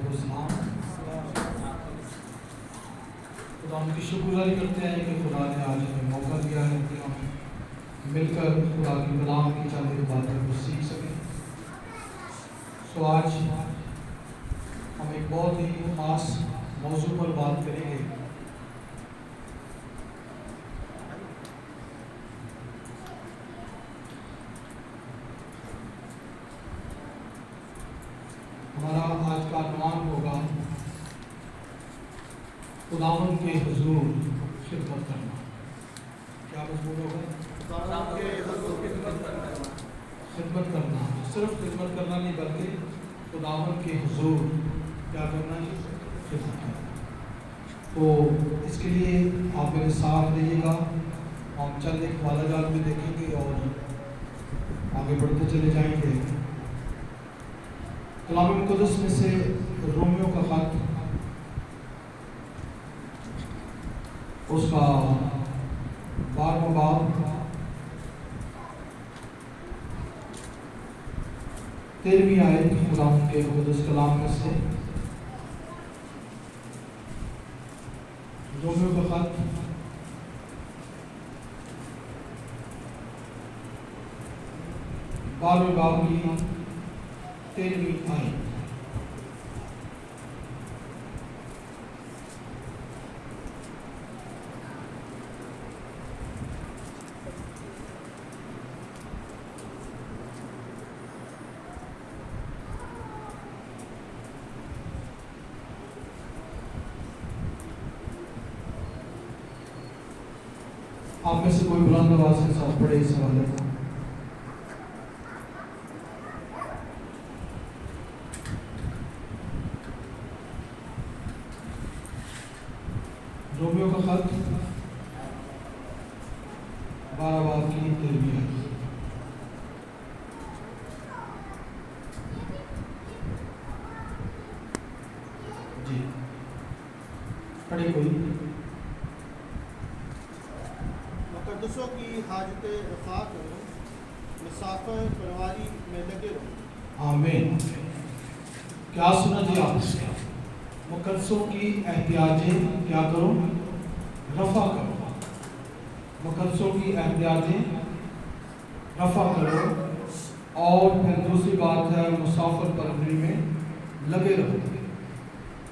کو سلام۔ خدا ہم کی شکر گزاری کرتے ہیں کہ خدا نے آج ہمیں موقع دیا ہے کہ ہم مل کر خدا کی کلام کی چند باتوں کو سیکھ سکیں۔ آج ہم ایک بہت ہی خاص موضوع پر بات کریں گے۔ ہمارا آج کا عنوان ہوگا خداوند کے حضور خدمت کرنا۔ کیا مضمون ہوگا؟ خدمت کرنا، صرف خدمت کرنا نہیں بلکہ خداوند کے حضور کیا کرنا ہے؟ خدمت کرنا۔ تو اس کے لیے آپ میرے ساتھ رہیے گا، ہم چند ایک حوالہ جات بھی دیکھیں گے اور آگے بڑھتے چلے جائیں گے۔ کلام مقدس میں سے رومیوں کا خط اس کا 12واں باب 13ویں آیت خداوند کے مقدس کلام میں سے، رومیوں کا خط 12ویں باب کی 13ویں آیت۔ آپ میں سے کوئی بلند آواز کے ساتھ پڑھے اس حوالے کو۔ رومیوں کا خط 12 باب کی 13ویں آیت۔ جی پڑھے کوئی۔ مقدسوں کی حاجت رفا کرو، مسافر پرواری میں لگے رہو۔ آمین۔ کیا سنا جی آپ سے؟ مقدسوں کی احتیاجیں کیا کرو؟ رفع کرو۔ مقدسوں کی احتیاجیں رفع کرو، اور پھر دوسری بات ہے مسافر پروری میں لگے رہو۔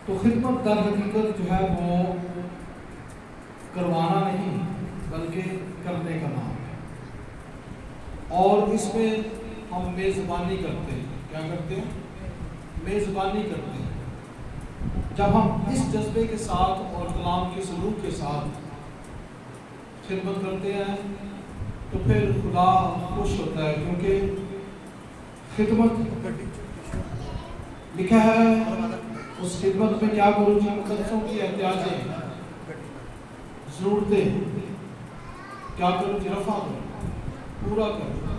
تو خدمت در حقیقت جو ہے وہ کروانا نہیں بلکہ کرنے کا نام ہے، اور اس میں ہم میزبانی کرتے ہیں۔ کیا کرتے ہیں؟ میزبانی کرتے ہیں۔ جب ہم اس جذبے کے ساتھ اور کلام کے سلوک کے ساتھ خدمت کرتے ہیں تو پھر خدا خوش ہوتا ہے، کیونکہ خدمت لکھا ہے اس خدمت میں کیا کروں جی؟ مقدسوں کی احتیاجیں، ضرورتیں کیا کروں جی؟ رفع کروں، پورا کروں،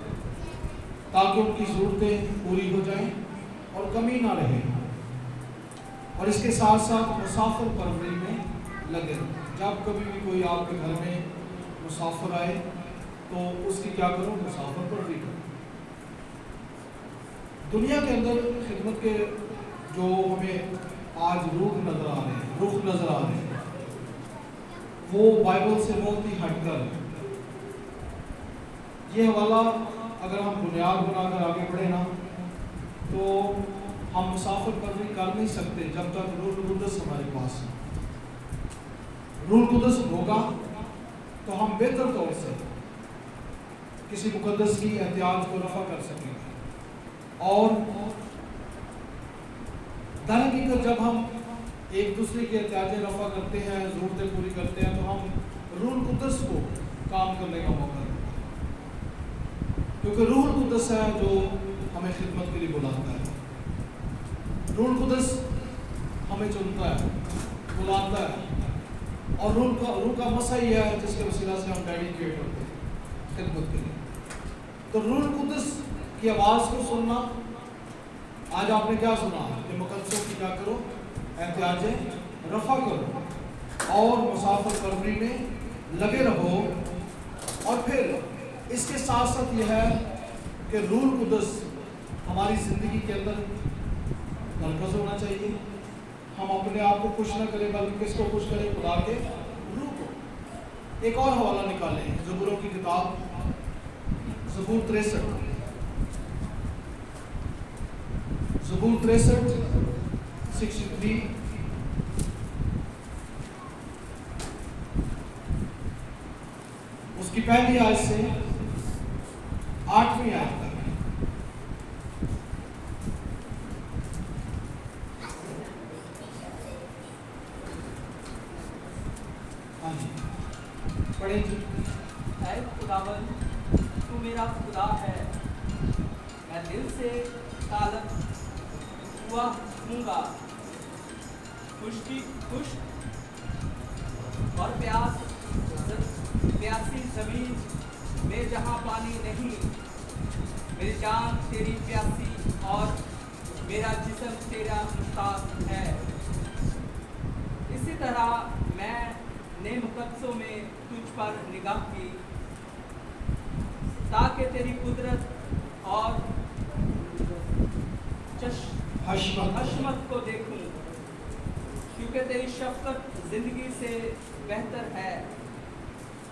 تاکہ ان کی ضرورتیں پوری ہو جائیں اور کمی نہ رہے، اور اس کے ساتھ ساتھ مسافر پروری میں لگے رہو۔ جب کبھی بھی کوئی آپ کے گھر میں مسافر آئے تو اس کی کیا کرو؟ مسافر پروری کرو۔ دنیا کے اندر خدمت کے جو ہمیں آج رخ نظر آ رہے ہیں وہ بائبل سے بہت ہی ہٹ کر ہے۔ یہ حوالہ اگر ہم بنیاد بنا کر آگے بڑھے نا تو ہم مسافر پروری کر نہیں سکتے جب تک روح القدس ہمارے پاس ہے۔ روح القدس ہوگا تو ہم بہتر طور سے کسی مقدس کی احتیاج کو رفع کر سکیں گے، اور در حقیقت جب ہم ایک دوسرے کی احتیاجیں رفع کرتے ہیں، ضرورتیں پوری کرتے ہیں، تو ہم روح القدس کو کام کرنے کا موقع دیتے ہیں، کیونکہ روح القدس ہے جو ہمیں خدمت کے لیے بلاتا ہے۔ روح القدس ہمیں چنتا ہے، بلاتا ہے، اور روح کا مسئلہ یہ ہے جس کے وسیلہ سے ہم ڈیڈیکیٹ ہوتے ہیں خدمت کے لیے۔ تو روح القدس کی آواز کو سننا، آج آپ نے کیا سنا کہ مقدسوں کی کیا کرو؟ احتیاجیں رفع کرو، اور مسافر پروری میں لگے رہو، اور پھر اس کے ساتھ ساتھ یہ ہے کہ روح القدس ہماری زندگی کے اندر مرکز ہونا چاہیے، हम अपने आप को खुश न करें बल्कि किसको खुश करें? खुदा के रूह को। एक और हवाला निकालें, ज़बूरों की किताब ज़बूर 63, ज़बूर 63 63 उसकी पहली आयत से 8वीं आयत तक। हाँ जी, पढ़ें जी। ऐ खुदावन, तू मेरा खुदा है, मैं दिल से तालब हुआ हूँगा। खुश्क और प्यासी ज़मीन में जहाँ पानी नहीं, मेरी जान तेरी प्यासी और मेरा जिस्म तेरा मुश्ताक है। इसी तरह मैंने मुकद्दसों में तुझ पर निगाह की, ताकि तेरी कुदरत और हशमत को देखूं, क्योंकि तेरी शफ़क़त ज़िंदगी से बेहतर है।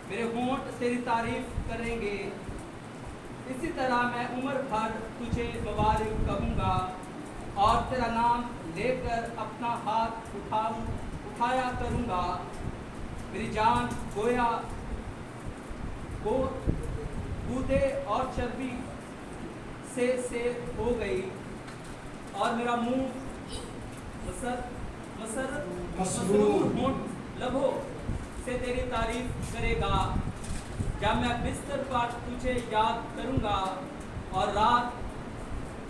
मेरे होंठ तेरी तारीफ करेंगे। इसी तरह मैं उम्र भर तुझे मुबारक कहूँगा और तेरा नाम लेकर अपना हाथ उठाया करूँगा। मेरी जान गोया गूदे और चर्बी से हो गई और मेरा मुंह मसरूर होंठ लबों से तेरी तारीफ करेगा। जब मैं बिस्तर पर तुझे याद करूँगा और रात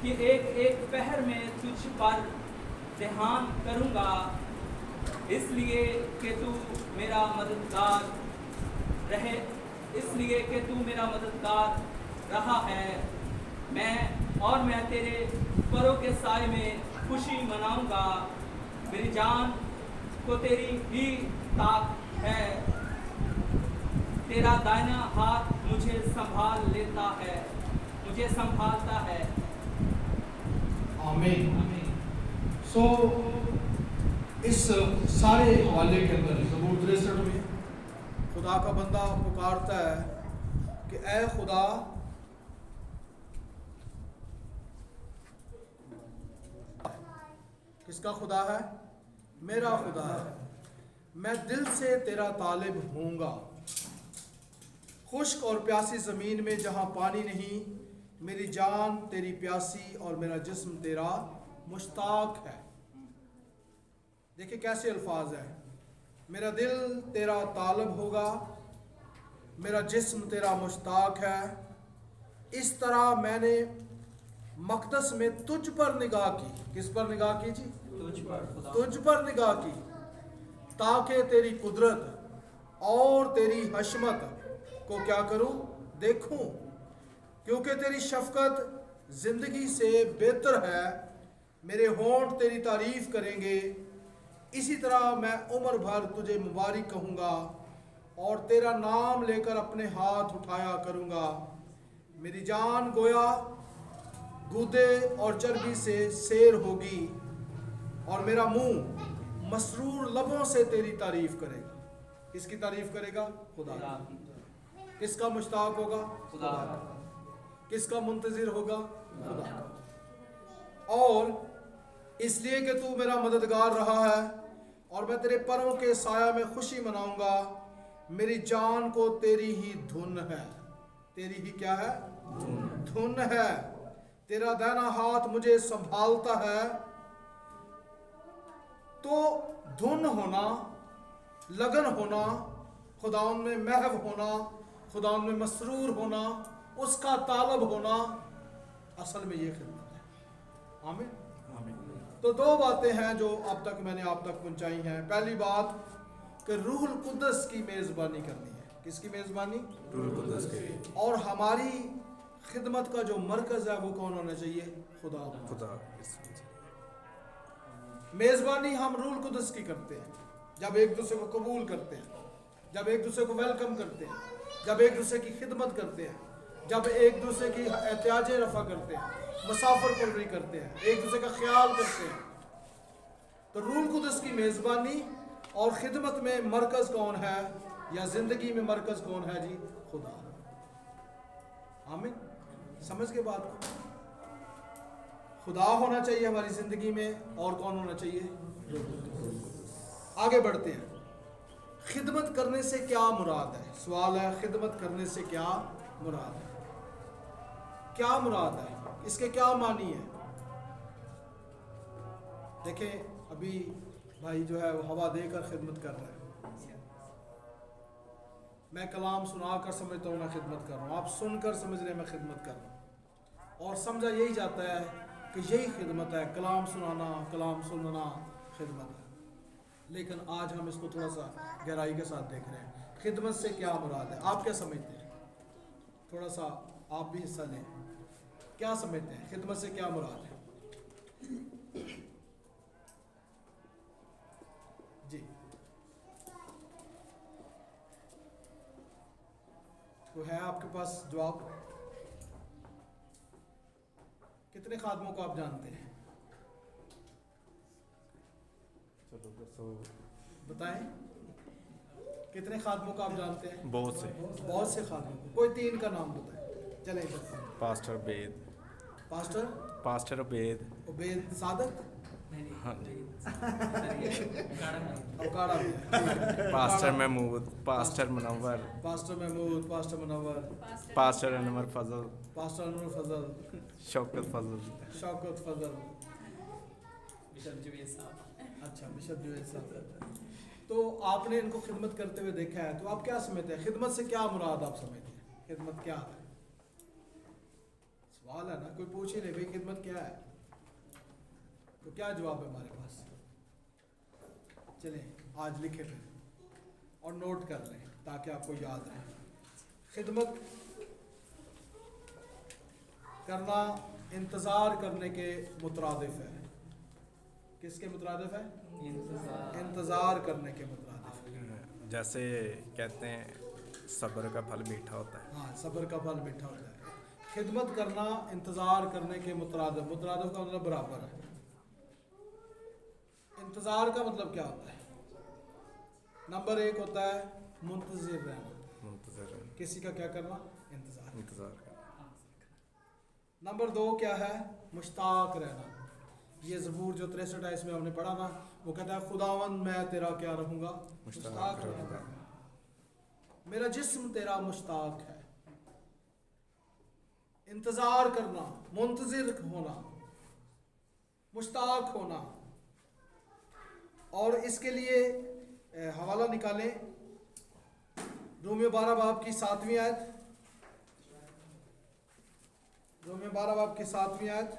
की एक पहर में तुझ पर ध्यान करूँगा, इसलिए कि तू मेरा मददगार रहा है। मैं तेरे परों के साए में खुशी मनाऊँगा। मेरी जान को तेरी ही ताक है, तेरा दाहिना हाथ मुझे संभालता है। आमीन। सो इस सारे हवाले के अंदर ज़बूर 63 में खुदा का बंदा पुकारता है कि ऐ खुदा, किसका खुदा है? मेरा खुदा है। मैं दिल से तेरा तालिब हूँगा। खुश्क और प्यासी ज़मीन में जहाँ पानी नहीं, मेरी जान तेरी प्यासी और मेरा जिस्म तेरा मुश्ताक है। देखिए कैसे अल्फाज है, मेरा दिल तेरा तालिब होगा, मेरा जिस्म तेरा मुश्ताक है। इस तरह मैंने मक़दस में तुझ पर निगाह की। किस पर निगाह की जी? तुझ पर निगाह की, ताकि तेरी कुदरत और तेरी हशमत को क्या करूं? देखूं, क्योंकि तेरी शफ़क़त ज़िंदगी से बेहतर है। मेरे होंठ तेरी तारीफ़ करेंगे। इसी तरह मैं उम्र भर तुझे मुबारक कहूँगा और तेरा नाम लेकर अपने हाथ उठाया करूँगा। मेरी जान गोया गूदे और चर्बी से सैर होगी और मेरा मुंह मसरूर लबों से तेरी तारीफ करेगा। किसकी तारीफ करेगा? खुदा की। किसका मुश्ताक होगा? खुदा का। किसका मुंतज़िर होगा? खुदा का। और इसलिए कि तू मेरा मददगार रहा है और मैं तेरे परों के साया में खुशी मनाऊंगा। मेरी जान को तेरी ही धुन है। तेरी ही क्या है? धुन है। तेरा दाहिना हाथ मुझे संभालता है। तो धुन होना, लगन होना, खुदावन में महव होना, खुदावन में मसरूर होना, उसका तालब होना, असल में ये खिदमत है। आमीन। तो दो बातें हैं जो अब तक मैंने आप तक पहुंचाई हैं। पहली बात कि रूहुल कुद्दस की मेज़बानी करनी है। किसकी मेज़बानी? रूहुल कुद्दस की। और हमारी खिदमत का जो मरकज़ है वो कौन होना चाहिए? खुदा। मेज़बानी हम रूहुल कुद्दस की करते हैं जब एक दूसरे को कबूल करते हैं, जब एक दूसरे को वेलकम करते हैं, जब एक दूसरे की खिदमत करते हैं, जब एक दूसरे की एहतियाजें रफ़ा करते हैं, मुसाफिर परवरी करते हैं, एक दूसरे का ख्याल करते हैं। तो रूल कुदस की मेज़बानी और खिदमत में मरकज़ कौन है, या ज़िंदगी में मरकज़ कौन है जी? खुदा। आमीन। समझ के बात को, खुदा होना चाहिए हमारी ज़िंदगी में, और कौन होना चाहिए? आगे बढ़ते हैं। खिदमत करने से क्या मुराद है? सवाल है, खिदमत करने से क्या मुराद है? क्या मुराद है, इसके क्या मानी है? देखें, अभी भाई जो है वो हवा देकर खिदमत कर रहा है। मैं कलाम सुनाकर समझता हूँ मैं खिदमत कर रहा हूँ, आप सुनकर समझ रहे हैं मैं खिदमत कर रहा हूँ, और समझा यही जाता है कि यही खिदमत है, कलाम सुनाना, कलाम सुनना खिदमत है। लेकिन आज हम इसको थोड़ा सा गहराई के साथ देख रहे हैं। खिदमत से क्या मुराद है, आप क्या समझते हैं? थोड़ा सा आप भी हिस्सा लें। क्या समझते हैं, खिदमत से क्या मुराद है? जी, तो है आपके पास जवाब? कितने खादमों को आप जानते हैं? चलो बताएं, कितने खादमों को आप जानते हैं? बहुत से। बहुत से खादमों को। कोई तीन का नाम बताएं। चले इधर। पास्टर बेद, पास्टर पास्टर बेद, उबैद सादक, हाँ जी, अवकाड़ा भी है। Pastor Mahmood, pastor Munawar, pastor Mahmood, pastor Munawar, pastor Anwar Fazal, pastor Anwar Fazal, Shaukat Fazal, Shaukat Fazal, bishop Javed साहब। अच्छा, बिशप जुवेद साहब। तो आपने इनको खिदमत करते हुए देखा है, तो आप क्या समझते हैं, खिदमत से क्या मुराद आप समझते हैं? खिदमत क्या है? सवाल है ना, कोई पूछ ही नहीं भाई खिदमत क्या है, तो क्या जवाब है हमारे पास? चलें आज लिखे थे और नोट कर लें ताकि आपको याद रहे। खिदमत करना इंतज़ार करने के मुतरादिफ है। किसके मुतरादिफ है? इंतज़ार करने के मुतरादिफ है। जैसे कहते हैं सब्र का फल मीठा होता है। हाँ, सब्र का फल मीठा होता है। खिदमत करना इंतज़ार करने के मुतरादिफ, मुतरादिफ का मतलब बराबर है। इंतज़ार का मतलब क्या होता है? नंबर एक होता है मुंतज़िर रहना, मुंतज़िर किसी का क्या करना? इंतज़ार। इंतज़ार करना। नंबर दो क्या है? मुश्ताक रहना। ये ज़बूर जो 63 में हमने पढ़ा ना, वो कहता है खुदावन मैं तेरा क्या रहूँगा? मुश्ताक रहूँगा। मेरा जिस्म तेरा मुश्ताक है। इंतज़ार करना, मुंतज़िर होना, मुश्ताक होना। और इसके लिए हवाला निकालें, रोमियो 12 बाब की 7वीं आयत, रोमियो 12 बाब की 7वीं आयत।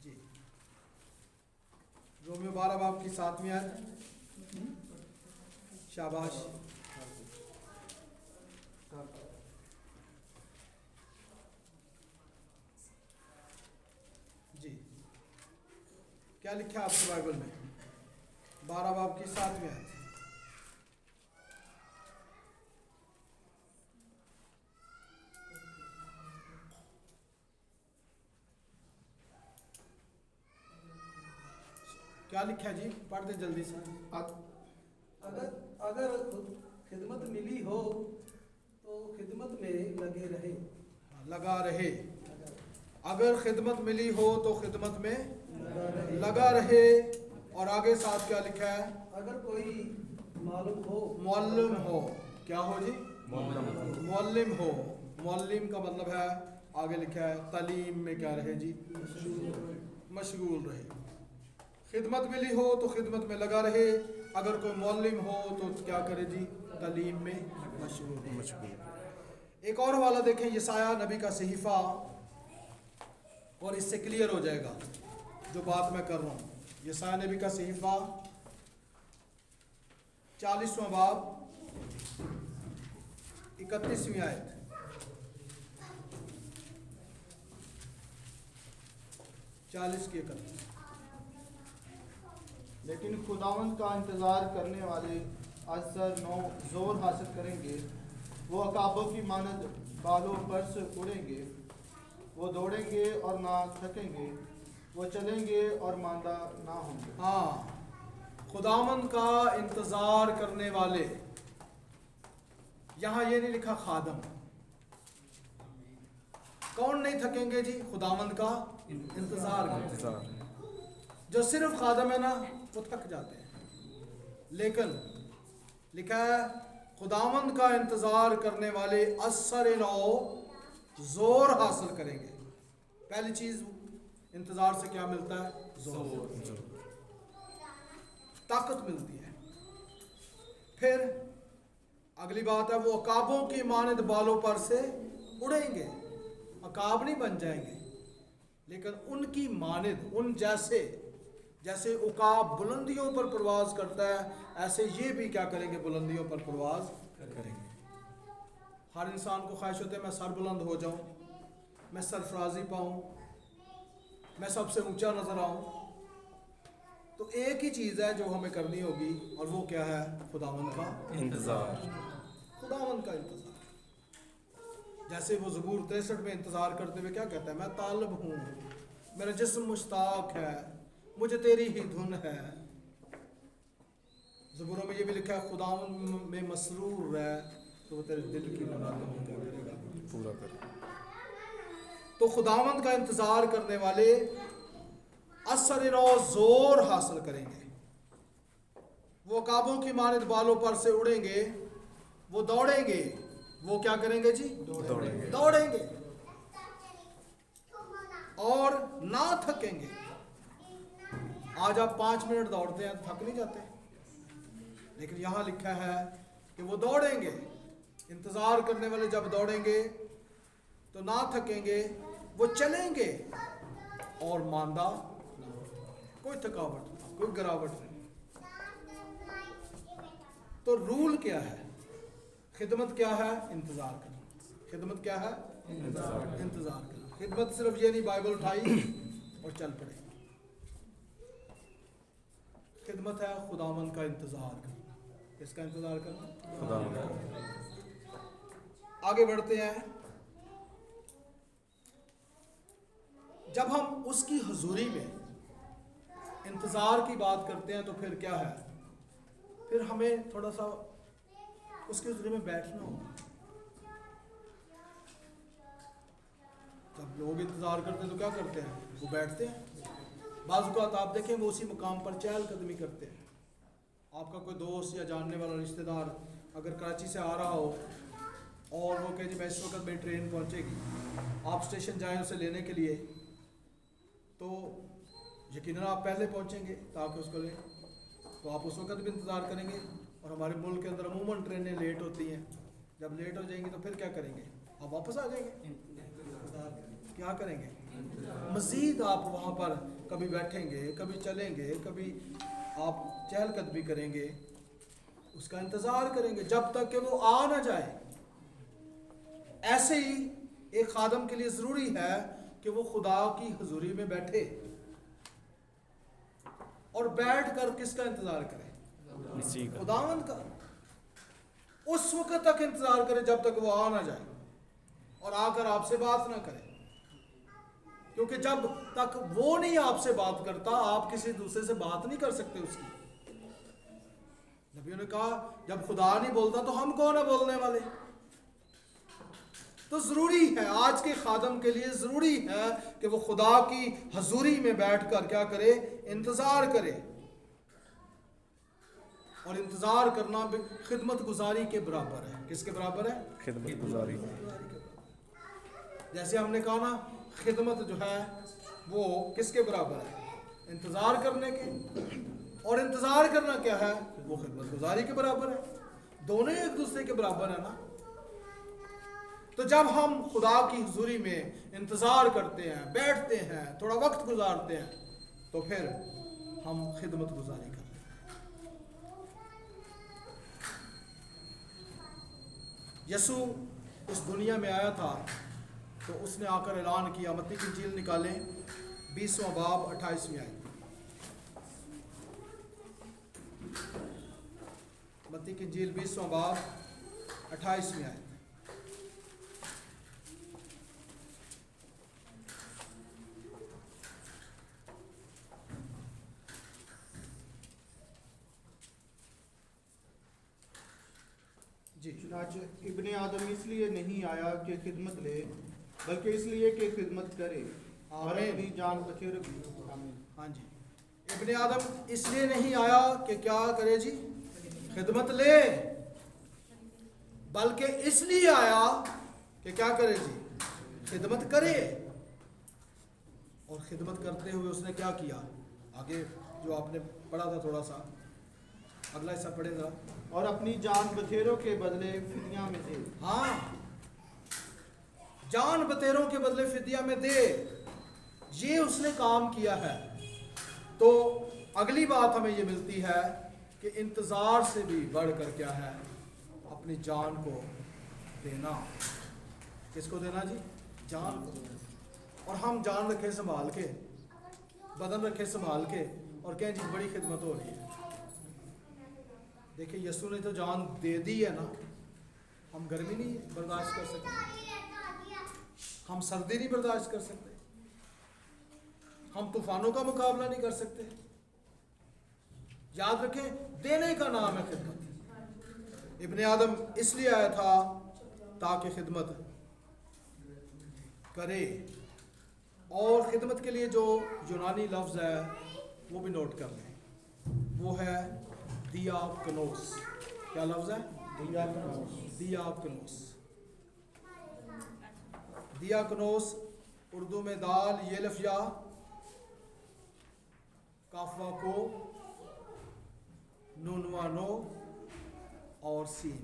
जी, रोमियो 12 बाब की 7वीं आयत। शाबाश। जी, क्या लिखा है आपके बाइबल में? 12 बाब की 7वीं आयत। क्या लिखा है जी? पढ़ दे जल्दी से। अगर खिदमत मिली हो तो खिदमत में लगे रहे। लगा रहे। अगर खिदमत मिली हो तो खिदमत में लगा रहे। और आगे साथ क्या लिखा है? अगर कोई मालूम हो, मुअल्लिम हो। क्या हो जी? मुअल्लिम हो। मुअल्लिम का मतलब है, आगे लिखा है तालीम में क्या रहे जी? मशगूल रहे। खिदमत मिली हो तो खिदमत में लगा रहे। अगर कोई मुअल्लिम हो तो क्या करे जी? तालीम में मशगूल। एक और हवाला देखें, यसाया नबी का सहीफा, और इससे क्लियर हो जाएगा जो बात मैं कर रहा हूँ। यसाया नबी का सहीफा 40वां बाब 31वीं आयत। लेकिन खुदावंद का इंतज़ार करने वाले अज़र नौ ज़ोर हासिल करेंगे। वो अकाबों की मानद बालों पर से उड़ेंगे। वो वो दौड़ेंगे और ना थकेंगे, वो चलेंगे और मांदा ना होंगे। हाँ, खुदावंद का इंतजार करने वाले, यहां ये नहीं लिखा खादम। कौन नहीं थकेंगे जी? खुदावंद का इंतजार करते। इंतजार। जो सिर्फ खादम है ना, वो थक जाते हैं। लेकिन लिखा है खुदावंद का इंतजार करने वाले असर नौ जोर हासिल करेंगे। पहली चीज इंतजार से क्या मिलता है? जोर, ताकत मिलती है। फिर अगली बात है वो अकाबों की मानद बालों पर से उड़ेंगे। अकाब नहीं बन जाएंगे, लेकिन उनकी मानद, उन जैसे उकाब बुलंदियों पर प्रवास करता है, ऐसे ये भी क्या करेंगे? बुलंदियों पर प्रवास करेंगे। हर इंसान को ख्वाहिश होती है मैं सरबुलंद हो जाऊं, मैं सरफराजी पाऊं, मैं सबसे ऊंचा नजर आऊं। तो एक ही चीज़ है जो हमें करनी होगी, और वो क्या है? खुदावंद का इंतजार। खुदावंद का इंतजार। जैसे वो ज़बूर 63 में इंतजार करते हुए क्या कहता है? मैं तालब हूँ, मेरा जिस्म मुश्ताक है, मुझे तेरी ही धुन है। ज़बूरों में ये भी लिखा है खुदावंद में मसरूर है, तो वो तेरे दिल की मुरादों को क्या करेगा? पूरा कर। तो खुदावंद का इंतजार करने वाले असर जोर हासिल करेंगे। वो काबों की मानद बालों पर से उड़ेंगे, वो दौड़ेंगे। वो क्या करेंगे जी? दौड़ेंगे और ना थकेंगे। आज आप 5 मिनट दौड़ते हैं तो थक नहीं जाते, लेकिन यहां लिखा है कि वो दौड़ेंगे। इंतजार करने वाले जब दौड़ेंगे तो ना थकेंगे, वो चलेंगे और मांदा ना होगा। कोई थकावट, कोई गिरावट नहीं। तो रूल क्या है? खिदमत क्या है? इंतजार करना। खिदमत क्या है? इंतजार करना। खिदमत सिर्फ ये नहीं बाइबल उठाई और चल पड़े। खिदमत है खुदावंद का इंतजार करना। किसका इंतजार करना? खुदावंद। आगे बढ़ते हैं। जब हम उसकी हुजूरी में इंतजार की बात करते हैं तो फिर क्या है? फिर हमें थोड़ा सा उसकी हुजूरी में बैठना होगा। जब लोग इंतजार करते हैं तो क्या करते हैं? वो बैठते हैं। बाज़-औक़ात आप देखें वो उसी मुकाम पर चहलकदमी करते हैं। आपका कोई दोस्त या जानने वाला रिश्तेदार अगर कराची से आ रहा हो और वो कहे जी मैं इस वक्त मेरी ट्रेन पहुंचेगी, आप स्टेशन जाएं उसे लेने के लिए, तो यकीनन आप पहले पहुंचेंगे ताकि उसको लें। तो आप उस वक्त भी इंतज़ार करेंगे। और हमारे मुल्क के अंदर अमूमन ट्रेनें लेट होती हैं। जब लेट हो जाएंगी तो फिर क्या करेंगे? आप वापस आ जाएंगे। क्या करेंगे? मज़ीद आप वहाँ पर कभी बैठेंगे, कभी चलेंगे, कभी आप चहलकदमी करेंगे, उसका इंतज़ार करेंगे जब तक कि वो आ ना जाए। ऐसे ही एक खादम के लिए ज़रूरी है कि वो खुदा की हुजूरी में बैठे और बैठ कर किसका इंतज़ार करे? खुदावंद का। उस वक्त तक इंतज़ार करे जब तक वो आ ना जाए और आकर आपसे बात ना करे, क्योंकि जब तक वो नहीं आपसे बात करता आप किसी दूसरे से बात नहीं कर सकते उसकी। नबियों ने कहा जब खुदा नहीं बोलता तो हम कौन है बोलने वाले? तो जरूरी है, आज के खादम के लिए जरूरी है कि वो खुदा की हजूरी में बैठकर क्या करे? इंतजार करे। और इंतजार करना भी खिदमत गुजारी के बराबर है। किसके बराबर है? खिदमत गुजारी। जैसे हमने कहा ना, खिदमत जो है वो किसके बराबर है? इंतजार करने के। और इंतजार करना क्या है? वो खिदमत गुजारी के बराबर है। दोनों एक दूसरे के बराबर है ना। तो जब हम खुदा की हुजूरी में इंतजार करते हैं, बैठते हैं, थोड़ा वक्त गुजारते हैं, तो फिर हम खिदमत गुजारी करते हैं। यसू इस दुनिया में आया था तो उसने आकर ऐलान किया। मत्ती की इंजील निकालें 20वां बाब 28वीं आयत। मत्ती की इंजील 20वां बाब 28वीं आयत। जी चुनांचे इब्ने आदम इसलिए नहीं आया कि खिदमत ले, बल्कि इसलिए कि खिदमत करे और आमीन। अपनी जान बखेर। आमीन। हाँ जी, इब्ने आदम इसलिए नहीं आया कि क्या करे जी, खिदमत ले, बल्कि इसलिए आया कि क्या करे जी, खिदमत करे। और खिदमत करते हुए उसने क्या किया, आगे जो आपने पढ़ा था थोड़ा सा, अगला हिस्सा पढ़े जरा। और अपनी जान बखेरों के बदले फिदिया में दे। हाँ, जान बतेरों के बदले फिदिया में दे, ये उसने काम किया है। तो अगली बात हमें ये मिलती है कि इंतज़ार से भी बढ़कर क्या है, अपनी जान को देना। किसको देना जी, जान को देना। और हम जान रखे संभाल के, बदन रखे संभाल के, और कहें जी बड़ी खिदमत हो रही है। देखिए यीशु ने तो जान दे दी है ना, हम गर्मी नहीं बर्दाश्त कर सकते, हम सर्दी नहीं बर्दाश्त कर सकते, हम तूफानों का मुकाबला नहीं कर सकते। याद रखें, देने का नाम है खिदमत। इब्ने आदम इसलिए आया था ताकि खिदमत करे। और खिदमत के लिए जो यूनानी लफ्ज़ है वो भी नोट कर लें, वो है दियाकनोस। क्या लफ्ज़ है, दियाकनोस। दियाकनोस उर्दू में दाल ये लफ्या काफवा को नूनवानो और सीन।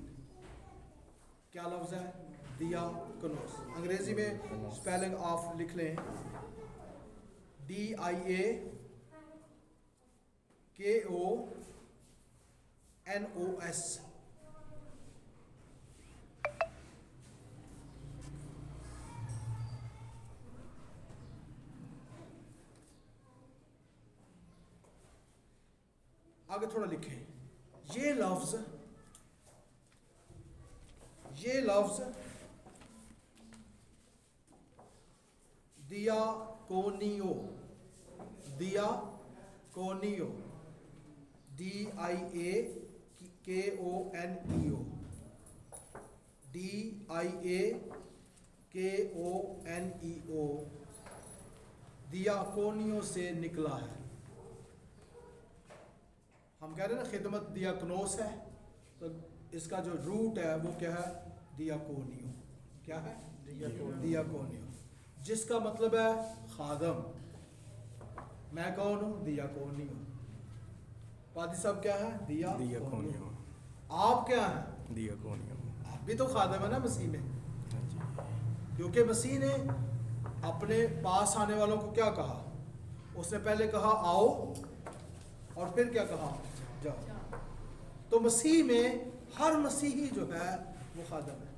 क्या लफ्ज़ है, दियाकनोस। अंग्रेजी में स्पेलिंग ऑफ लिख लें, DIAKONOS। आगे थोड़ा लिखें, ये लफ्ज़ दियाकोनियो, दियाकोनियो, DIAKONEO, DIAKONEO, दियाकोनियो से निकला है। हम कह रहे हैं ना खिदमत दियाकनोस है, तो इसका जो रूट है वो क्या है, दियाकोनियो। क्या है, दियाकोनियो, जिसका मतलब है खादम। मैं कौन हूँ, दियाकोनियो। पादी साहब क्या है, दियाकोनियो। आप क्या हैं, दियाकोनियो। आप भी तो खादम है ना मसीह में, क्योंकि मसीह ने अपने पास आने वालों को क्या कहा, उसने पहले कहा आओ, और फिर क्या कहा, जाओ। तो मसीह में हर मसीही जो है वो खादम है,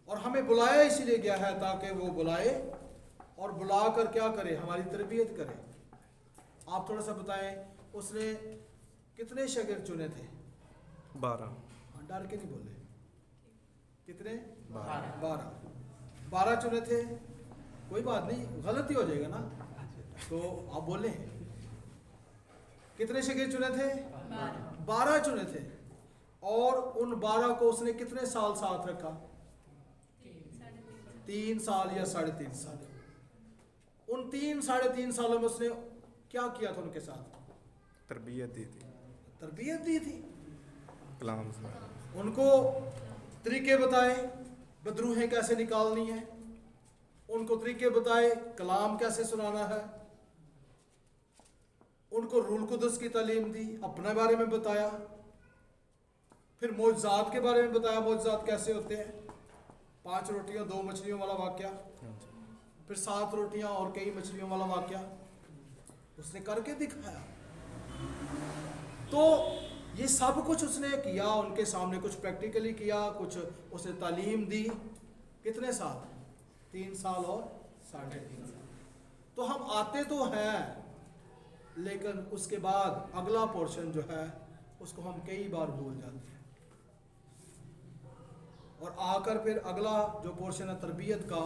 और हमें बुलाया इसीलिए गया है ताकि वो बुलाए और बुलाकर क्या करे, हमारी तरबियत करे। आप थोड़ा सा बताएं, उसने कितने शागिर्द चुने थे, 12। डर के नहीं बोले, कितने, 12। 12 चुने थे। कोई बात नहीं, गलती हो जाएगा ना तो आप बोलें, कितने शागिर्द चुने थे, 12 चुने थे। और उन 12 को उसने कितने साल साथ रखा, 3 साल या 3.5 साल। उन 3-3.5 सालों में उसने क्या किया था उनके साथ, तरबियत दी थी, तरबियत दी थी, कलाम से। उनको तरीके बताए बदरूहें कैसे निकालनी है, उनको तरीके बताए कलाम कैसे सुनाना है, उनको रूल कुदस की तालीम दी, अपने बारे में बताया, फिर मौजज़ात के बारे में बताया, मौजज़ात कैसे होते हैं, 5 रोटियां 2 मछलियों वाला वाक़या, फिर 7 रोटियां और कई मछलियों वाला वाक़या उसने करके दिखाया। तो ये सब कुछ उसने किया उनके सामने, कुछ प्रैक्टिकली किया, कुछ उसने तालीम दी। कितने साल, 3 साल और 3.5 साल। तो हम आते तो हैं, लेकिन उसके बाद अगला पोर्शन जो है उसको हम कई बार भूल जाते हैं, और आकर फिर अगला जो पोर्शन है तरबियत का,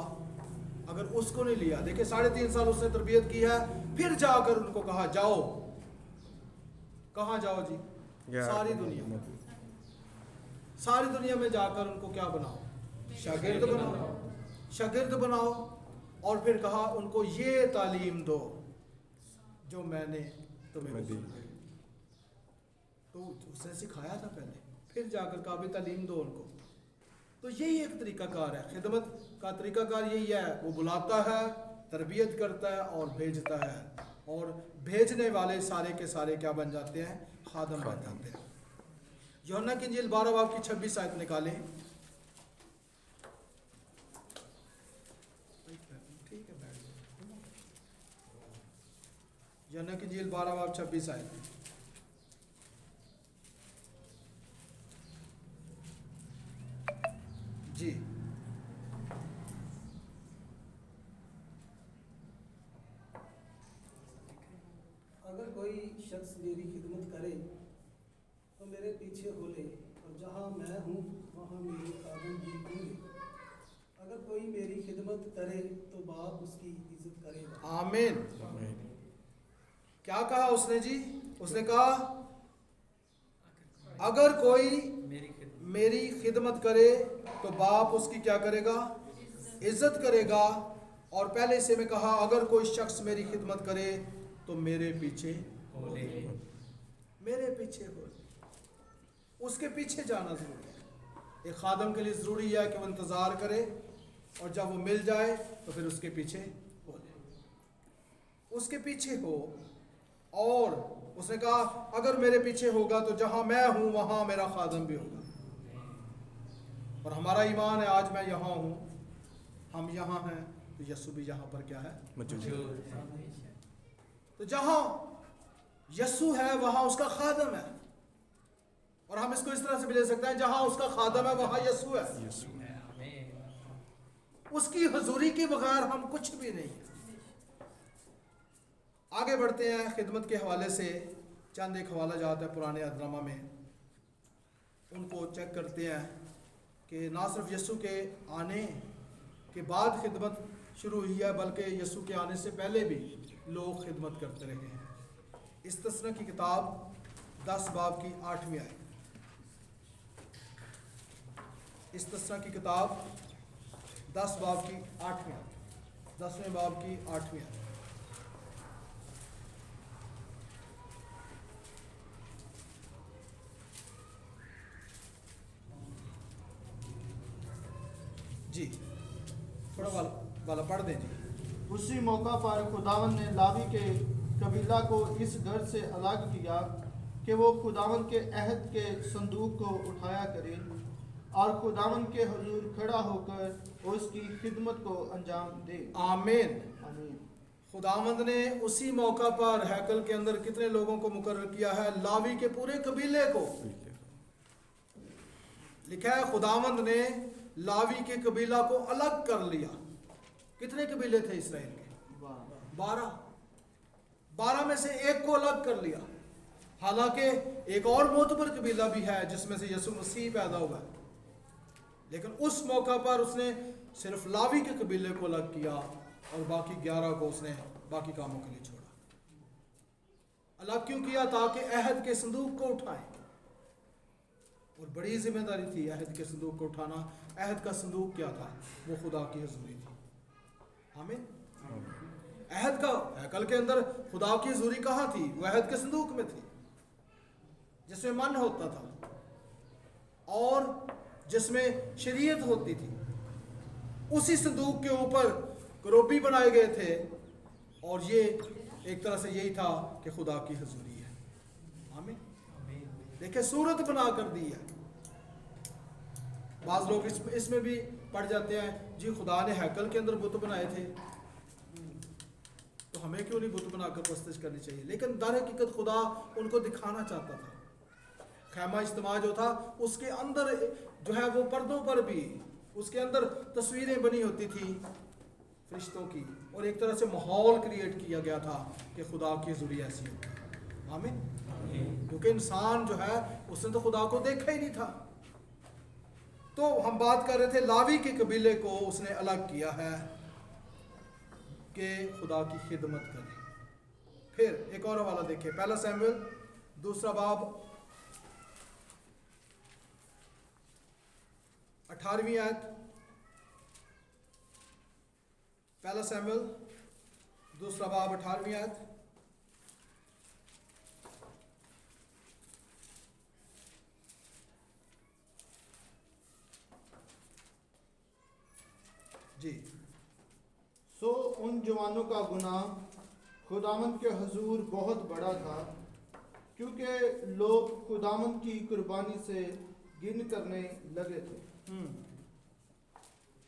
अगर उसको नहीं लिया, देखिए 3.5 साल उसने तरबियत की है, फिर जाकर उनको कहा जाओ। कहाँ जाओ जी, सारी दुनिया। सारी दुनिया में जाकर उनको क्या बनाओ, शागिर्द बनाओ, शागिर्द बनाओ। और फिर कहा उनको ये तालीम दो जो मैंने तुम्हें दी। तो उसने सिखाया था पहले, फिर जाकर कहा भी तालीम दो उनको। तो यही एक तरीकाकार है, खिदमत का तरीकाकार यही है, वो बुलाता है, तरबियत करता है और भेजता है, और भेजने वाले सारे के सारे क्या बन जाते हैं, खादम बन जाते हैं। यूहन्ना की इंजील 12 बाब की 26 आयत निकालें। ठीक है, बैठ जाओ। यूहन्ना की इंजील 12 बाब 26 आयत। जी अगर कोई शख्स मेरी खिदमत करे तो मेरे पीछे हो ले, और जहाँ मैं हूँ वहाँ मेरे खादिम भी होंगे। अगर कोई मेरी खिदमत करे तो बाप उसकी इज्जत करेगा। आमीन। क्या कहा उसने जी? उसने कहा अगर कोई मेरी खिदमत करे तो बाप उसकी क्या करेगा, इज्जत करेगा। और पहले से मैं कहा अगर कोई शख्स मेरी खिदमत करे तो मेरे पीछे हो ले, मेरे पीछे हो ले। उसके पीछे जाना जरूरी है। एक खादम के लिए जरूरी है कि वो इंतजार करे, और जब वो मिल जाए तो फिर उसके पीछे हो ले, उसके पीछे हो। और उसने कहा अगर मेरे पीछे होगा तो जहां मैं हूं वहां मेरा खादम भी होगा। और हमारा ईमान है, आज मैं यहाँ हूँ, हम यहाँ हैं, तो यस्सु भी यहाँ पर क्या है, मौजूद। तो जहाँ यस्सु है वहाँ उसका खादम है। और हम इसको इस तरह से भी ले सकते हैं, जहाँ उसका खादम है वहाँ यस्सु है। उसकी हुजूरी के बगैर हम कुछ भी नहीं। आगे बढ़ते हैं, खिदमत के हवाले से चंद एक हवाला जाता है पुराने अहदनामा में, उनको चेक करते हैं कि ना सिर्फ यस्सु के आने के बाद खिदमत शुरू हुई है, बल्कि यस्सु के आने से पहले भी लोग खिदमत करते रहे हैं। इस्तस्ना की किताब 10 बाब की 8वीं आयत। इस्तस्ना की किताब 10 बाब की 8वीं आयत, 10वें बाब की 8वीं आयत। जी थोड़ा वाला पढ़ दें जी। उसी मौका पर खुदावन ने लावी के कबीला को इस घर से अलग किया कि वो खुदावन के अहद के संदूक को उठाया करे और खुदावन के हुजूर खड़ा होकर उसकी खिदमत को अंजाम दे। आमीन। आमीन। खुदावंद ने उसी मौका पर हैकल के अंदर कितने लोगों को मुकर्रर किया है, लावी के पूरे कबीले को। लिखा है खुदावंद ने लावी के कबीला को अलग कर लिया। कितने कबीले थे इसराइल के? 12 में से एक को अलग कर लिया। हालांकि एक और मोतबर कबीला भी है जिसमें से यीशु मसीह पैदा हुआ, लेकिन उस मौका पर उसने सिर्फ लावी के कबीले को अलग किया और बाकी 11 को उसने बाकी कामों के लिए छोड़ा। अलग क्यों किया? ताकि अहद के संदूक को उठाएं। और बड़ी जिम्मेदारी थी अहद के संदूक को उठाना। अहद का संदूक क्या था? वो खुदा की हुजूरी थी। आमीन। अहद का हैकल के अंदर खुदा की हुजूरी कहाँ थी? वो अहद के संदूक में थी, जिसमें मन होता था और जिसमें शरीयत होती थी। उसी संदूक के ऊपर करोबी बनाए गए थे, और ये एक तरह से यही था कि खुदा की हुजूरी है। आमीन। देखिए सूरत बना कर दी है। बाज लोग इसमें भी पड़ जाते हैं, जी खुदा ने हैकल के अंदर बुत बनाए थे तो हमें क्यों नहीं बुत बनाकर परस्तिश करनी चाहिए? लेकिन दर हकीकत खुदा उनको दिखाना चाहता था। खैमा इज्तिमा जो था उसके अंदर जो है वो पर्दों पर भी उसके अंदर तस्वीरें बनी होती थी फरिश्तों की, और एक तरह से माहौल क्रिएट किया गया था कि खुदा की हुजूरी ऐसी होती। आमीन। क्योंकि इंसान जो है उसने तो खुदा को देखा ही नहीं था। तो हम बात कर रहे थे लावी के कबीले को उसने अलग किया है कि खुदा की खिदमत करे। फिर एक और हवाला देखिए, 1 शमूएल 2 बाब 18वीं आयत, पहला सैमुएल दूसरा बाब 18वीं आयत। जी। सो उन जवानों का गुनाह खुदावंद के हजूर बहुत बड़ा था, क्योंकि लोग खुदावंद की कुर्बानी से गिन करने लगे थे।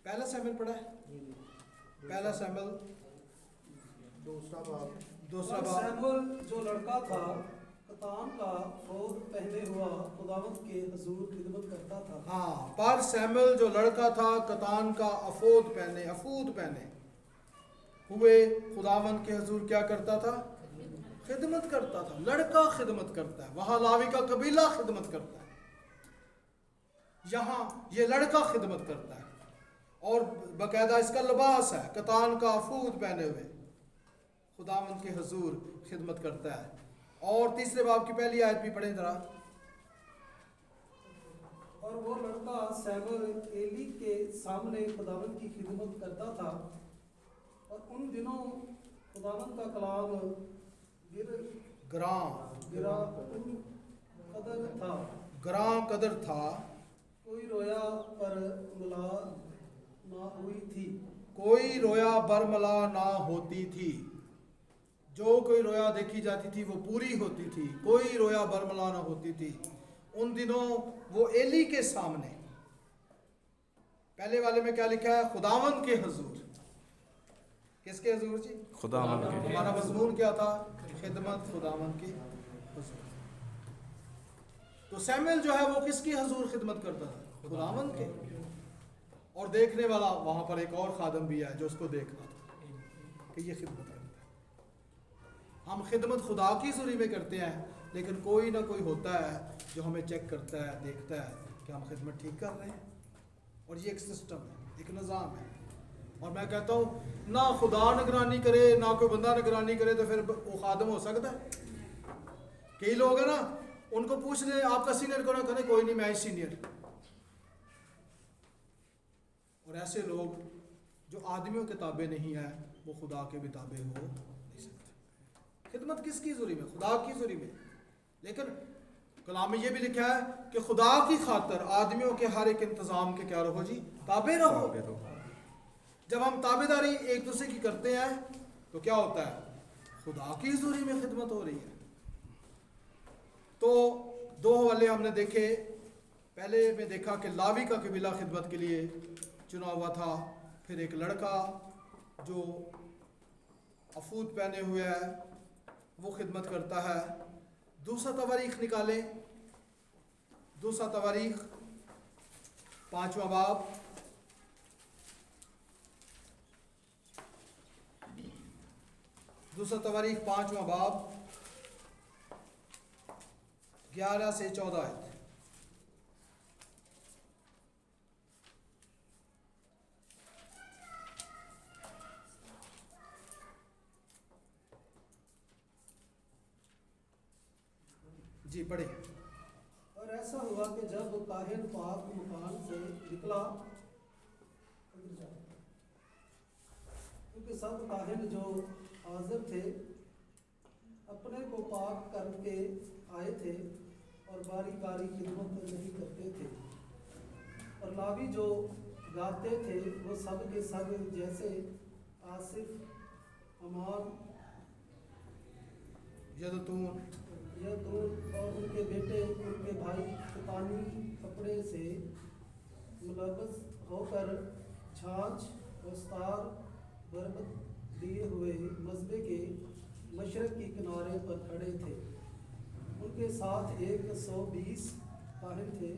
पहला सैमुएल पढ़ा है, पहला सैमुएल दूसरा बाब दूसरा और बाब। सैमुएल जो लड़का था कतान का फौज पहने हुआ खुदावंद के हजूर खिदमत करता था। हाँ, पर सैमुएल जो लड़का था कतान का अफूद पहने हुए खुदावंद के हजूर क्या करता था? खिदमत करता था। लड़का खिदमत करता है, वहां लावी का कबीला खिदमत करता है, यहाँ ये लड़का खिदमत करता है और बकायदा इसका लिबास है, कतान का अफूद पहने हुए खुदावंद के हजूर खिदमत करता है। और तीसरे बाब की पहली आयत भी पढ़ें जरा। और वो लड़का सैमुएल एली के सामने खुदावंद की खिदमत करता था, और उन दिनों खुदावंद का कलाम ग्रां कदर था, कोई रोया पर मला ना हुई थी। कोई रोया बरमला ना होती थी। जो कोई रोया देखी जाती थी वो पूरी होती थी, कोई रोया बरमला ना होती थी। उन दिनों वो एली के सामने, पहले वाले में क्या लिखा है? खुदावंद के हजूर। किसके हजूर जी? खुदावंद के। हमारा मजमून क्या था? खिदमत खुदावंद के हजूर। तो सैमुएल जो है वो किसकी हजूर खिदमत करता था? खुदावंद के। और देखने वाला वहां पर एक और खादम भी है जो उसको देख रहा था कि ये खिदमत करता है। हम खिदमत खुदा की ज़रूरी में करते हैं, लेकिन कोई ना कोई होता है जो हमें चेक करता है, देखता है कि हम खिदमत ठीक कर रहे हैं। और ये एक सिस्टम है, एक निज़ाम है। और मैं कहता हूँ ना खुदा निगरानी करे ना कोई बंदा निगरानी करे तो फिर वो खादम हो सकता है। कई लोग हैं ना, उनको पूछ ले आपका सीनियर कौन है, कहते कोई नहीं मैं ही सीनियर। और ऐसे लोग जो आदमियों के ताबे नहीं है वो खुदा के भी ताबे हो नहीं सकते। खिदमत किसकी ज़रूरी में? खुदा की ज़रूरी में। लेकिन कलाम में ये भी लिखा है कि खुदा की खातर आदमियों के हर एक इंतज़ाम के क्या रहो जी? ताबे रहो। जब हम ताबेदारी एक दूसरे की करते हैं तो क्या होता है? खुदा की ज़रूरी में खिदमत हो रही है। तो दो हवाले हमने देखे। पहले में देखा कि लावी का कबीला खिदमत के लिए चुना हुआ था, फिर एक लड़का जो अफूद पहने हुए है वो खिदमत करता है। दूसरा तवारीख निकालें, दूसरा तवारीख 5वां बाब, दूसरा तवारीख 5वां बाब 11 से 14 आयत। जी पढ़े। और ऐसा हुआ कि जब काहिन पाक मकान से निकला, क्योंकि सब काहिन जो हाजिर थे अपने को पाक करके आए थे और बारी बारी खिदमत नहीं करते थे, और लावी जो गाते थे वो सब के सब जैसे आसिफ, अमान, यदतून और उनके बेटे उनके भाई कतानी कपड़े से मुलव्वस होकर छाछ वस्तार बरबत लिए हुए मस्बे के मशरक की किनारे पर खड़े थे। उनके साथ 120 काहिन थे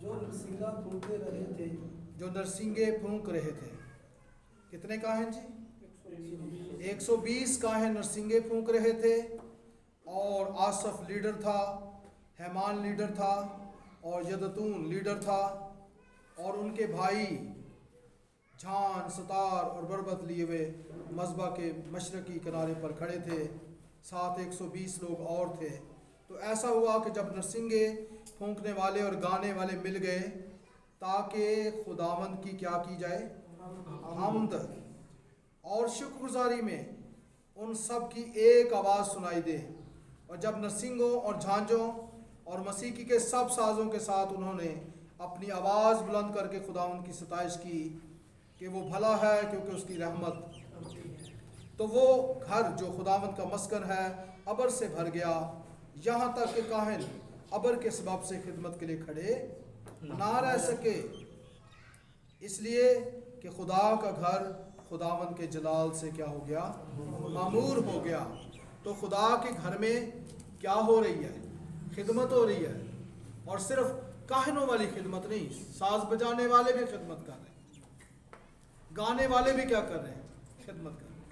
जो नरसिंगा फूंकते रहे थे। जो नरसिंगे फूंक रहे थे। कितने काहिन जी? 120 काहिन नरसिंगे फूंक रहे थे। और आसफ लीडर था, हैमान लीडर था, और यदतून लीडर था, और उनके भाई झान, सतार और बरबत लिए हुए मस्बा के मशरकी किनारे पर खड़े थे। साथ 120 लोग और थे। तो ऐसा हुआ कि जब नरसिंगे फूंकने वाले और गाने वाले मिल गए ताकि खुदावंद की क्या की जाए, हमद और शुक्रगुजारी में उन सब की एक आवाज़ सुनाई दे। और जब नरसिंगों और झांझों और मसीकी के सब साजों के साथ उन्होंने अपनी आवाज़ बुलंद करके खुदावंद की सताइश की कि वो भला है क्योंकि उसकी रहमत, तो वो घर जो खुदावंद का मस्कन है अबर से भर गया, यहाँ तक कि काहिन अबर के सबब से खिदमत के लिए खड़े ना रह सके, इसलिए कि खुदा का घर खुदावंद के जलाल से क्या हो गया, मामूर हो गया। तो खुदा के घर में क्या हो रही है, खिदमत हो रही है। और सिर्फ काहिनों वाली खिदमत नहीं, साज बजाने वाले भी खिदमत कर रहे हैं, गाने वाले भी क्या कर रहे हैं, खिदमत कर रहे हैं,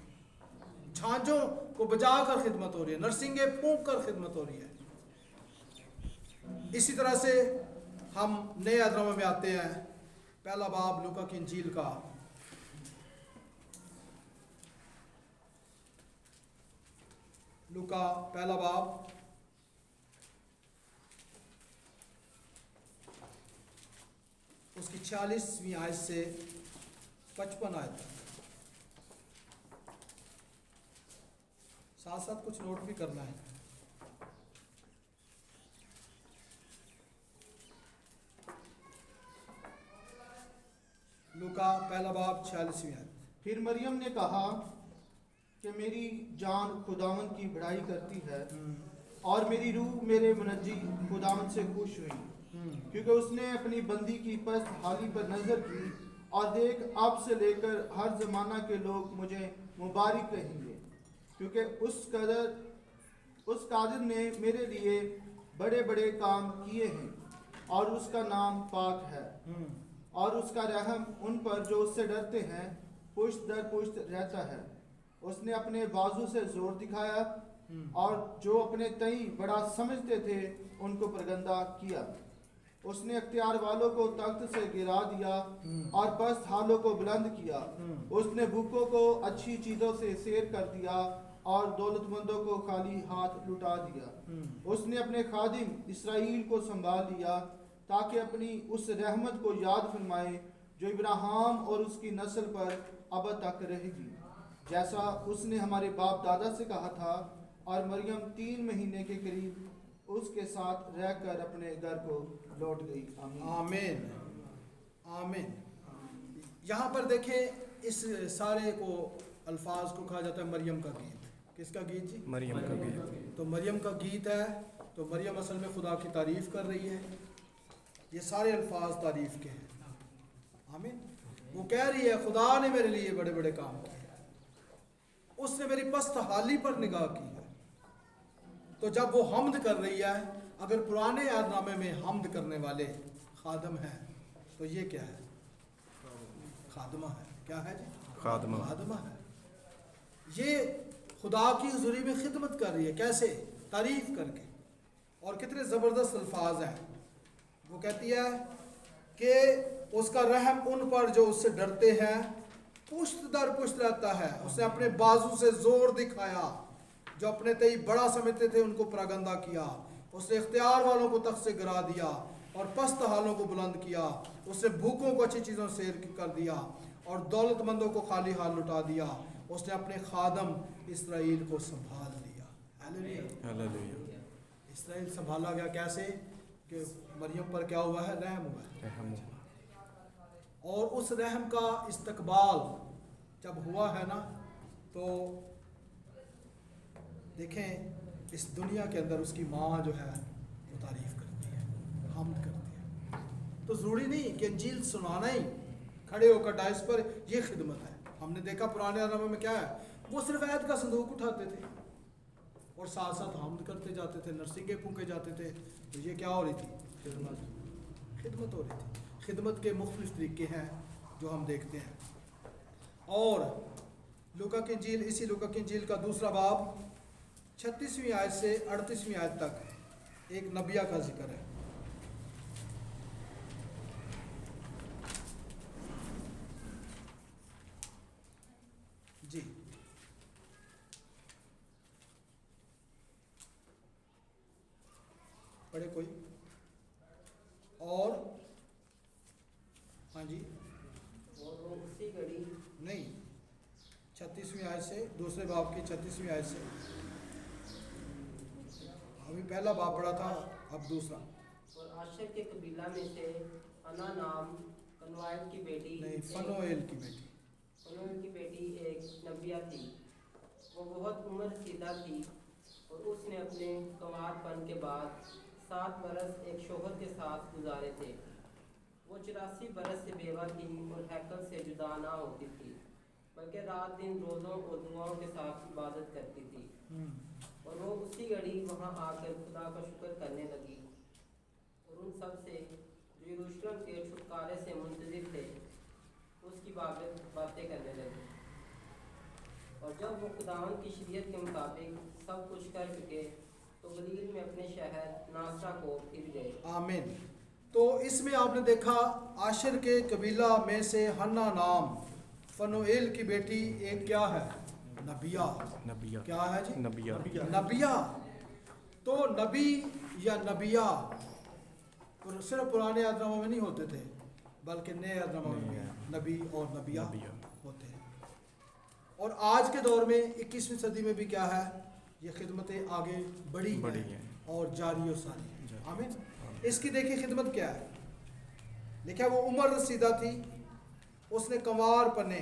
झांझों को बजा कर खिदमत हो रही है, नरसिंगे फूंक कर खिदमत हो रही है। इसी तरह से हम नए अदनामा में आते हैं, पहला बाब लूका की इंजील का, लूका पहला बाब उसकी 46वीं आयत से 55 आयत तक। साथ साथ कुछ नोट भी करना है। लूका पहला बाब 46वीं आयत। फिर मरियम ने कहा कि मेरी जान खुदावंद की बड़ाई करती है और मेरी रूह मेरे मुनज्जी खुदावंद से खुश हुई, क्योंकि उसने अपनी बंदी की पस्त हाली पर नजर की, और देख अब से लेकर हर जमाना के लोग मुझे मुबारक कहेंगे, क्योंकि उस कादिर ने मेरे लिए बड़े बड़े काम किए हैं और उसका नाम पाक है, और उसका रहम उन पर जो उससे डरते हैं पुश्त दर पुश्त रहता है। उसने अपने बाजू से जोर दिखाया और जो अपने तई बड़ा समझते थे उनको परगंदा किया। उसने अख्तियार वालों को तख्त से गिरा दिया और पस्त हालों को बुलंद किया। उसने भूखों को अच्छी चीज़ों से सैर कर दिया और दौलतमंदों को खाली हाथ लुटा दिया। उसने अपने खादिम इसराइल को संभाल लिया ताकि अपनी उस रहमत को याद फरमाए जो इब्राहिम और उसकी नस्ल पर अब तक रहेगी, जैसा उसने हमारे बाप दादा से कहा था। और मरियम 3 महीने के करीब उसके साथ रहकर अपने घर को लौट गई। आमीन आमीन। यहाँ पर देखें इस सारे को अल्फाज को कहा जाता है मरियम का गीत। किसका गीत जी? मरियम का गीत। तो मरियम का गीत है। तो मरियम असल में खुदा की तारीफ कर रही है। ये सारे अल्फाज तारीफ के हैं। आमीन। वो कह रही है खुदा ने मेरे लिए बड़े बड़े काम किए, उसने मेरी पस्त हाली पर निगाह की है। तो जब वो हमद कर रही है, अगर पुराने यादनामे में हमद करने वाले खादम हैं तो ये क्या है? खादमा है। क्या है जी? खादमा। खादमा है। ये खुदा की हुजूरी में खिदमत कर रही है। कैसे? तारीफ करके। और कितने ज़बरदस्त अल्फाज हैं। वो कहती है कि उसका रहम उन पर जो उससे डरते हैं पुश्त दर पुश्त रहता है। उसने अपने बाजू से जोर दिखाया, जो अपने तई बड़ा समझते थे उनको परगंदा किया। उसने इख्तियार वालों को तख्त से गिरा दिया और पस्त हालों को बुलंद किया। उसने भूखों को अच्छी चीज़ों से कर दिया और दौलतमंदों को खाली हाल लुटा दिया। उसने अपने खादम इसराइल को संभाल लिया। हालेलुया। इसराइल संभाला गया कैसे? कि मरियम पर क्या हुआ है? रहम हुआ है। रहम हुआ। और उस रहम का इस्तकबाल जब हुआ है ना, तो देखें इस दुनिया के अंदर उसकी माँ जो है वो तारीफ़ करती है, हमद करती है। तो ज़रूरी नहीं कि इंजील सुनाना ही खड़े होकर डाइस पर ये खिदमत है। हमने देखा पुराने अनामे में क्या है, वो सिर्फ ऐद का संदूक उठाते थे और साथ साथ हमद करते जाते थे, नरसिंगे फूके जाते थे। तो ये क्या हो रही थी? खिदमत हो रही थी। खिदमत के मुख्तलिफ तरीके हैं जो हम देखते हैं। और लूका की इंजील, इसी लूका की इंजील का दूसरा बाब 36वीं आयत से 38वीं आयत तक एक नबिया का जिक्र है। जी पढ़े कोई? और हाँ जी, और वो उसी घड़ी नहीं, 36वीं आयत से, दूसरे बाब की 36वीं आयत से। अभी पहला बाब पढ़ा था, अब दूसरा। और आशर के कबीला में से अना नाम कनवाइल की बेटी नहीं, फनोएल की बेटी। फनोएल की बेटी एक नबिया थी। वो बहुत उम्र रसीदा थी और उसने अपने कंवारपन के बाद 7 बरस एक शोहर के साथ गुजारे थे। वो 84 बरस से बेवा थी और हैकल से जुदा ना होती थी, बल्कि रात दिन रोज़ों और दुआओं के साथ इबादत करती थी। और वो उसी घड़ी वहाँ आकर खुदा का शुक्र करने लगी और उन सब से जो यरूशलेम के छुटकारे से मुंतज़िर थे उसकी बातें करने लगी। और जब वो खुदावन की शरीयत के मुताबिक सब कुछ कर चुके तो गलील में अपने शहर नासरा को फिर गए। आमीन। तो इसमें आपने देखा आशर के कबीला में से हन्ना नाम फनोएल की बेटी एक क्या है? नबिया। नबिया। क्या है जी? नबिया। नबिया। तो नबी या नबिया सिर्फ पुराने अहदनामा में नहीं होते थे, बल्कि नए अहदनामा में भी नबी और नबिया होते हैं। और आज के दौर में 21वीं सदी में भी क्या है, ये खिदमतें आगे बढ़ी हैं और जारी और सारी। आमीन। इसकी देखिए खिदमत क्या है। देखिए वो उम्र रसीदा थी, उसने कंवार पने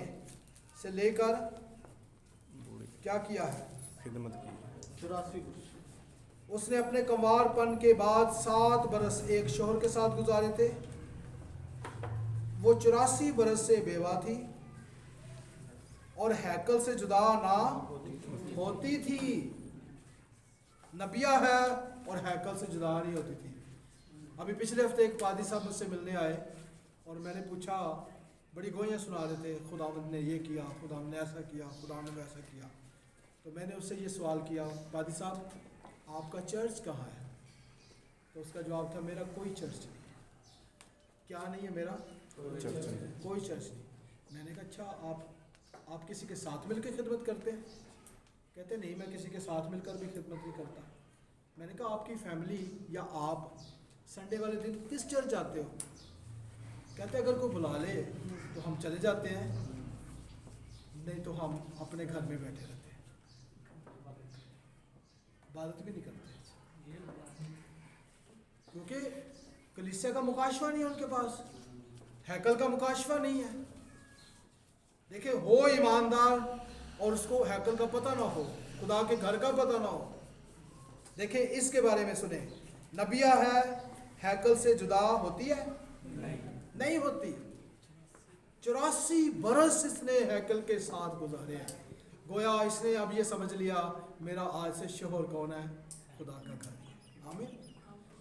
से लेकर क्या किया है? खिदमत की। 84 वर्ष। उसने अपने कंवारपन के बाद 7 बरस एक शोहर के साथ गुजारे थे। वो 84 बरस से बेवा थी और हैकल से जुदा ना होती थी। नबिया है और हैकल से जुदा नहीं होती थी। अभी पिछले हफ्ते एक पादी साहब मुझसे मिलने आए और मैंने पूछा, बड़ी गोइयाँ सुना रहे थे, खुदावंद ने ये किया, खुदावंद ने ऐसा किया, खुदावंद ने वैसा किया। तो मैंने उससे ये सवाल किया, पादी साहब आपका चर्च कहाँ है? तो उसका जवाब था, मेरा कोई चर्च नहीं है। क्या नहीं है? मेरा चर्च नहीं। कोई चर्च नहीं। मैंने कहा अच्छा आप किसी के साथ मिलकर खिदमत करते हैं? कहते नहीं, मैं किसी के साथ मिलकर भी खिदमत नहीं करता। मैंने कहा आपकी फैमिली या आप संडे वाले दिन किस चर्च जाते हो? कहते अगर कोई बुला ले तो हम चले जाते हैं, नहीं तो हम अपने घर में बैठे रहते हैं, इबादत भी नहीं करते, क्योंकि कलीसिया का मुकाशवा नहीं है उनके पास, हैकल का मुकाशवा नहीं है। देखिए, हो ईमानदार और उसको हैकल का पता ना हो, खुदा के घर का पता ना हो। देखिए इसके बारे में सुने, नबिया है, हैकल से जुदा होती है? नहीं होती। 84 बरस इसने हैकल के साथ गुजारे हैं। गोया इसने अब ये समझ लिया मेरा आज से शोहर कौन है? खुदा का घर। आमीन।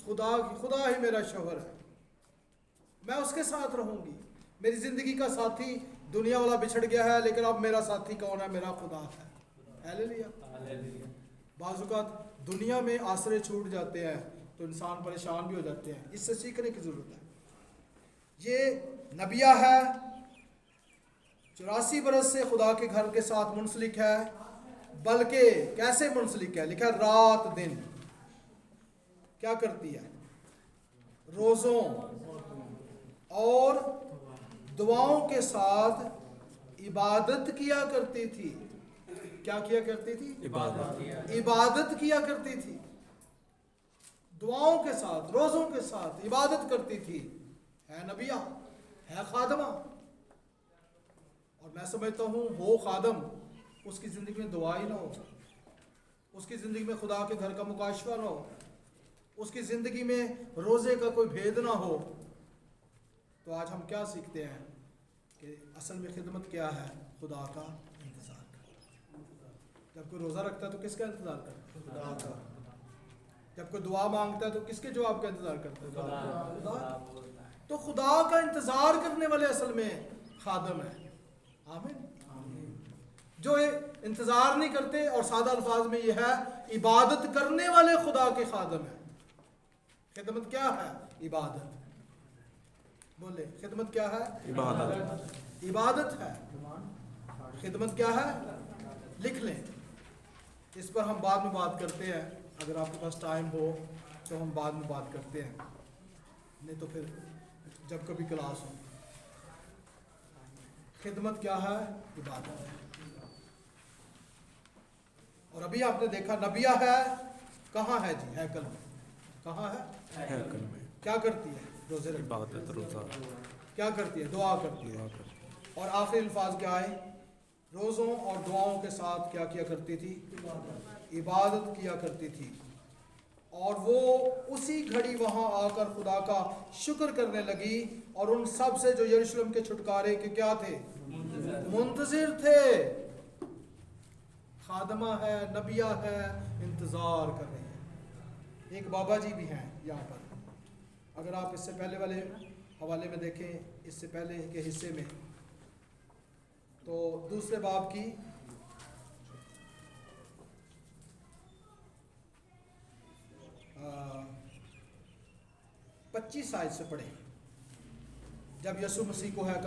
खुदा ही मेरा शोहर है, मैं उसके साथ रहूंगी। मेरी जिंदगी का साथी दुनिया वाला बिछड़ गया है, लेकिन अब मेरा साथी कौन है? मेरा खुदा है। हालेलुया। बाज़-औक़ात दुनिया में आसरे छूट जाते हैं तो इंसान परेशान भी हो जाते हैं। इससे सीखने की जरूरत है। ये नबिया है, 84 बरस से खुदा के घर के साथ मुंसलिक है, बल्कि कैसे मुंसलिक है? लिखा रात दिन क्या करती है? रोज़ों और दुआओं के साथ इबादत किया करती थी। क्या किया करती थी? इबादत किया करती थी। दुआओं के साथ, रोज़ों के साथ इबादत करती थी। है नबिया, है खादमा। और मैं समझता हूँ वो खादम उसकी ज़िंदगी में दुआ ही ना हो, उसकी ज़िंदगी में खुदा के घर का मुकाशवा ना हो, उसकी ज़िंदगी में रोज़े का कोई भेद ना हो, तो आज हम क्या सीखते हैं कि असल में खिदमत क्या है? खुदा का इंतज़ार कर। जब कोई रोज़ा रखता है तो किसका इंतज़ार करता है? खुदा का। जब कोई दुआ मांगता है तो किसके जवाब का इंतज़ार करता है? खुदा। तो खुदा का इंतज़ार करने वाले असल में खादम है। आमीन। जो इंतज़ार नहीं करते, और सादा अल्फाज में यह है, इबादत करने वाले खुदा के खादम है। खिदमत क्या है? इबादत। बोले, खिदमत क्या है? इबादत। इबादत है। खिदमत क्या है? लिख लें, इस पर हम बाद में बात करते हैं। अगर आपके पास टाइम हो तो हम बाद में बात करते हैं, नहीं तो फिर जब कभी क्लास हो। खिदमत क्या है? इबादत है। और अभी आपने देखा नबिया है, कहाँ है जी? हैकल में। कहाँ है? हैकल में क्या करती है? रोजे रखती है। इबादत रोज़ा क्या करती है? दुआ करती है। दुआ करती और आखिरी अल्फाज क्या है? रोज़ों और दुआओं के साथ क्या किया करती थी? इबादत किया करती थी। और वो उसी घड़ी वहाँ आकर खुदा का शुक्र करने लगी, और उन सब से जो यरूशलेम के छुटकारे के क्या थे? मुंतजिर थे। खादमा है, नबिया है, इंतज़ार कर रही है। एक बाबा जी भी हैं यहाँ पर। अगर आप इससे पहले वाले हवाले में देखें, इससे पहले के हिस्से में, तो दूसरे बाब की 25 आयत से पढ़े, जब यीशु मसीह को है